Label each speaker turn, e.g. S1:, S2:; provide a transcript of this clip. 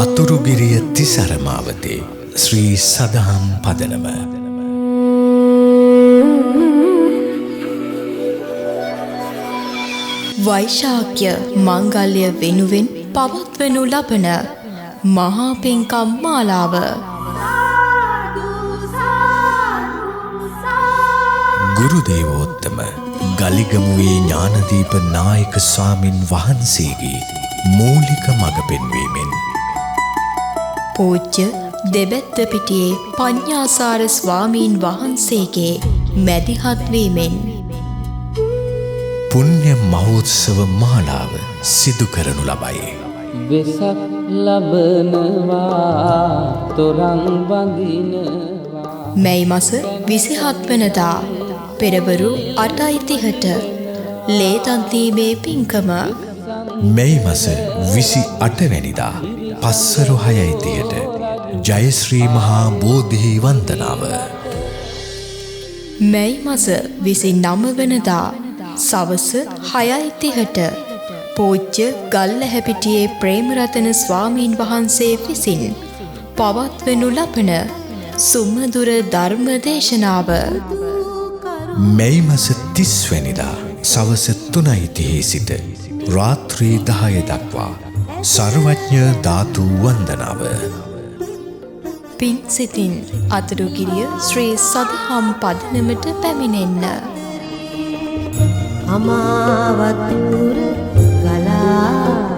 S1: අතුරුගිරිය තිසරමාවතේ ශ්‍රී සදහම් පදනම.
S2: වෛශාඛ්‍ය මංගල්‍ය වෙනුවෙන් පවත්වනු ලබන මහා පින්කම් මාලාව.
S1: ගුරු දේවෝත්තම ගලිගමුවේ ඥානදීප නායක ස්වාමින් වහන්සේගේ මූලික මඟ පෙන්වීමෙන්
S2: පූජ්‍ය දෙබැත්තපිටියේ පඤ්ඤාසාර ස්වාමීන් වහන්සේගේ මැදිහත් වීමෙන්
S1: පුණ්‍ය මහෝත්සව මාලාව සිදු කරනු ලබයි.
S3: වෙසක් ලබනවා තොරන් බඳිනවා.
S2: මැයි මාස 27 වෙනිදා පෙරවරු 8:30ට ලේතන් දීමේ පින්කම.
S1: මැයි මාස 28 වෙනිදා පස්වරු 6:30ට ජයශ්‍රී මහා බෝධි වන්දනාව.
S2: මැයි මාස 29 වෙනිදා සවස 6:30ට පූජ්‍ය ගල්ලැහැපිටියේ ප්‍රේමරතන ස්වාමීන් වහන්සේ විසින් පවත්වනු ලබන සුමధుර ධර්ම දේශනාව.
S1: මැයි මාස 30 වෙනිදා සවස 3:30 සිට රාත්‍රී 10 දක්වා සර්වඥ ධාතු වන්දනාව.
S2: පින් සිතින් අතුරුගිරිය ශ්‍රී සදහම් පදනමට පැමිණෙන්න.
S4: අමාවතුර ගලා